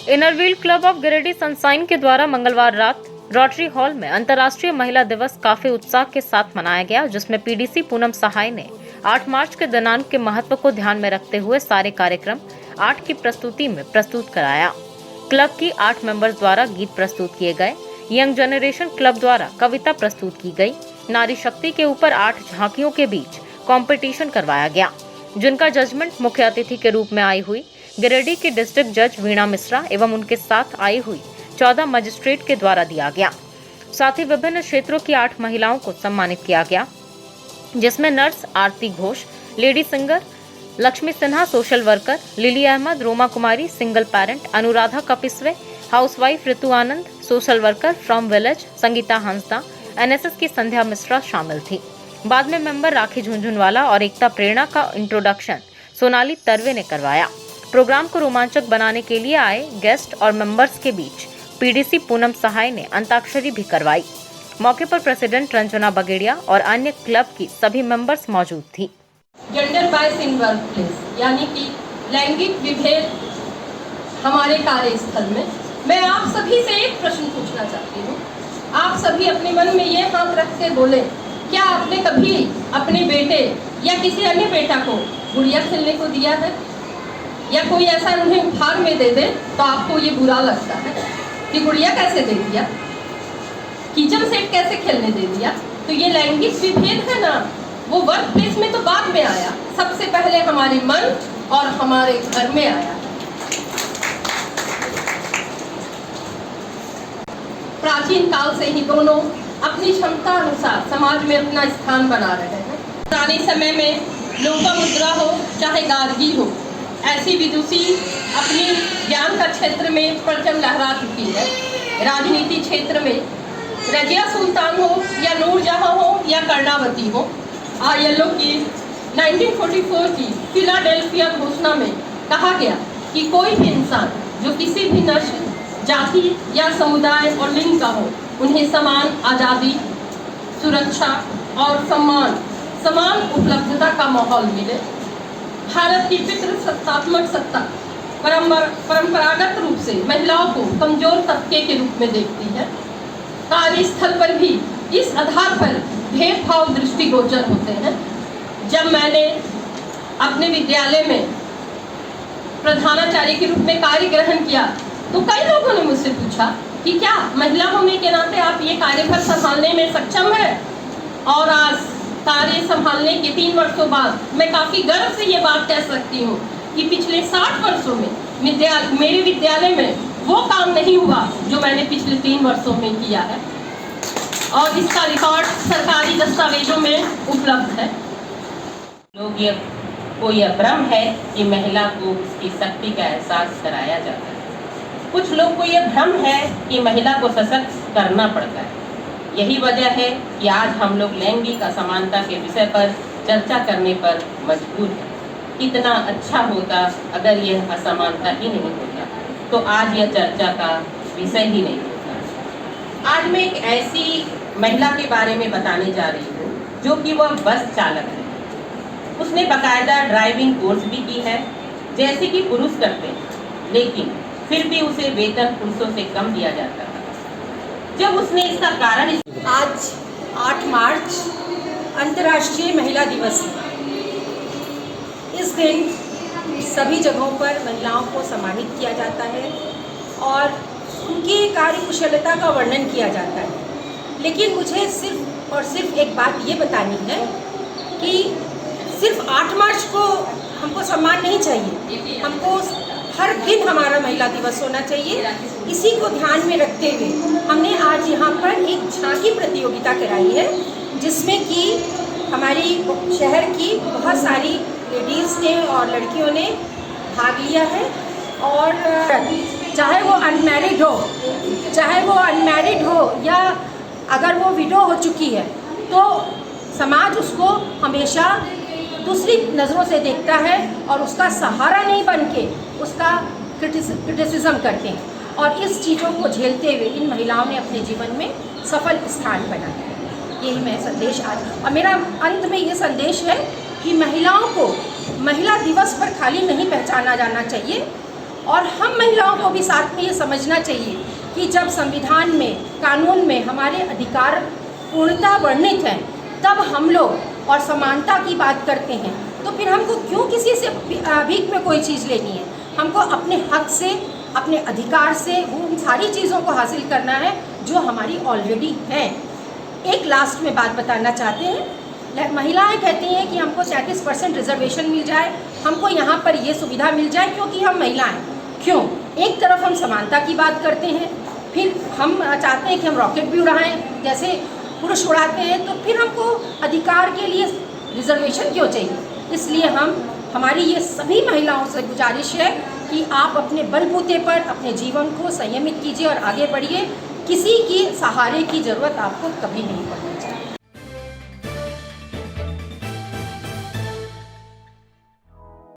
Inner Wheel club of Giridih sunshine के द्वारा मंगलवार रात रोटरी हॉल में अंतर्राष्ट्रीय महिला दिवस काफी उत्साह के साथ मनाया गया, जिसमें पीडीसी पूनम सहाय ने 8 मार्च के दिनांक के महत्व को ध्यान में रखते हुए सारे कार्यक्रम 8 की प्रस्तुति में प्रस्तुत कराया। क्लब की 8 मेंबर्स द्वारा गीत प्रस्तुत किए गए। यंग जनरेशन क्लब द्वारा कविता प्रस्तुत की गई। नारी शक्ति के ऊपर 8 झांकियों के बीच कंपटीशन करवाया गया, जिनका जजमेंट मुख्य अतिथि के रूप में आई हुई गिरिडीह की डिस्ट्रिक्ट जज वीणा मिश्रा एवं उनके साथ आई हुई 14 मजिस्ट्रेट के द्वारा दिया गया। साथ ही विभिन्न क्षेत्रों की 8 महिलाओं को सम्मानित किया गया, जिसमें nurse Aarti Ghosh, lady singer Lakshmi Sinha, social worker Lily Ahmed, Roma Kumari, single parent Anuradha Kapiswe, housewife Ritu Anand, social worker from village Sangeeta Hansda, NSS की संध्या मिश्रा शामिल थी। बाद में मेंबर राखी झुंझुनवाला और एकता प्रेरणा का इंट्रोडक्शन सोनाली तरवे ने करवाया। प्रोग्राम को रोमांचक बनाने के लिए आए गेस्ट और मेंबर्स के बीच पीडीसी पूनम सहाय ने अंताक्षरी भी करवाई। मौके पर प्रेसिडेंट रंजना बगेड़िया और अन्य क्लब की सभी मेंबर्स मौजूद थी। जेंडर बायस इन वर्कप्लेस यानी कि लैंगिक विभेद हमारे कार्यस्थल में, मैं आप सभी से एक प्रश्न पूछना चाहती हूँ। आप सभी अपने मन में ये हाथ रख के बोले, क्या आपने कभी अपने बेटे या किसी अन्य बेटा को गुड़िया खेलने को दिया है? या कोई ऐसा उन्हें उपहार में दे दे तो आपको ये बुरा लगता है कि गुड़िया कैसे दे दिया, किचन सेट कैसे खेलने दे दिया? तो ये लैंगिक विभेद है ना, वो वर्क प्लेस में तो बाद में आया, सबसे पहले हमारे मन और हमारे घर में आया। प्राचीन काल से ही दोनों अपनी क्षमता अनुसार समाज में अपना स्थान बना रहे हैं। पुराने समय में लोपामुद्रा हो चाहे गार्गी हो, ऐसी विदुषी अपनी ज्ञान का क्षेत्र में परचम लहरा चुकी है। राजनीति क्षेत्र में रजिया सुल्तान हो या नूरजहां हो या कर्णावती हो, आईएलओ की 1944 की फिलाडेल्फिया घोषणा में कहा गया कि कोई भी इंसान जो किसी भी नस्ल, जाति या समुदाय और लिंग का हो, उन्हें समान आज़ादी, सुरक्षा और समान उपलब्धता का माहौल मिले। भारत की पितृसत्तात्मक सत्ता परंपरागत रूप से महिलाओं को कमजोर तबके के रूप में देखती है। कार्यस्थल पर भी इस आधार पर भेदभाव दृष्टिगोचर होते हैं। जब मैंने अपने विद्यालय में प्रधानाचार्य के रूप में कार्य ग्रहण किया तो कई लोगों ने मुझसे पूछा कि क्या महिला होने के नाते आप ये कार्यभार संभालने में सक्षम है? और आज कार्य संभालने के 3 वर्षों बाद मैं काफी गर्व से ये बात कह सकती हूँ कि पिछले 60 वर्षों में मेरे विद्यालय में वो काम नहीं हुआ जो मैंने पिछले 3 वर्षों में किया है, और इसका रिकॉर्ड सरकारी दस्तावेजों में उपलब्ध है। को यह भ्रम है कि महिला को उसकी शक्ति का एहसास कराया जाता है। कुछ लोग को यह भ्रम है कि महिला को सशक्त करना पड़ता है। यही वजह है कि आज हम लोग लैंगिक असमानता के विषय पर चर्चा करने पर मजबूर हैं। कितना अच्छा होता अगर यह असमानता ही नहीं होता, तो आज यह चर्चा का विषय ही नहीं होता। आज मैं एक ऐसी महिला के बारे में बताने जा रही हूँ जो कि वह बस चालक है। उसने बाकायदा ड्राइविंग कोर्स भी की है जैसे कि पुरुष करते हैं, लेकिन फिर भी उसे वेतन पुरुषों से कम दिया जाता है। जब उसने इसका कारण आज 8 मार्च अंतर्राष्ट्रीय महिला दिवस है। इस दिन सभी जगहों पर महिलाओं को सम्मानित किया जाता है और उनकी कार्यकुशलता का वर्णन किया जाता है। लेकिन मुझे सिर्फ और सिर्फ एक बात ये बतानी है कि सिर्फ 8 मार्च को हमको सम्मान नहीं चाहिए, हमको हर दिन हमारा महिला दिवस होना चाहिए। इसी को ध्यान में रखते हुए हमने आज यहाँ पर एक झांकी प्रतियोगिता कराई है, जिसमें कि हमारी शहर की बहुत सारी लेडीज़ ने और लड़कियों ने भाग लिया है। और चाहे वो अनमैरिड हो या अगर वो विडो हो चुकी है, तो समाज उसको हमेशा दूसरी नज़रों से देखता है और उसका सहारा नहीं बन के उसका क्रिटिसिज्म करते हैं। और इस चीज़ों को झेलते हुए इन महिलाओं ने अपने जीवन में सफल स्थान बनाया। यही मैं संदेश आज, और मेरा अंत में ये संदेश है कि महिलाओं को महिला दिवस पर खाली नहीं पहचाना जाना चाहिए और हम महिलाओं को भी साथ में ये समझना चाहिए कि जब संविधान में, कानून में हमारे अधिकार पूर्णतः वर्णित हैं, तब हम लोग और समानता की बात करते हैं, तो फिर हमको क्यों किसी से भीख में कोई चीज़ लेनी है? हमको अपने हक से, अपने अधिकार से उन सारी चीज़ों को हासिल करना है जो हमारी ऑलरेडी हैं। एक लास्ट में बात बताना चाहते हैं, महिलाएं कहती हैं कि हमको 37% रिजर्वेशन मिल जाए, हमको यहाँ पर ये सुविधा मिल जाए क्योंकि हम महिलाएं। क्यों? एक तरफ हम समानता की बात करते हैं, फिर हम चाहते हैं कि हम रॉकेट भी उड़ाएं जैसे पुरुष उड़ाते हैं, तो फिर हमको अधिकार के लिए रिजर्वेशन क्यों चाहिए? इसलिए हमारी ये सभी महिलाओं से गुजारिश है कि आप अपने बलबूते पर अपने जीवन को संयमित कीजिए और आगे बढ़िए। किसी की सहारे की ज़रूरत आपको कभी नहीं पड़ेगी।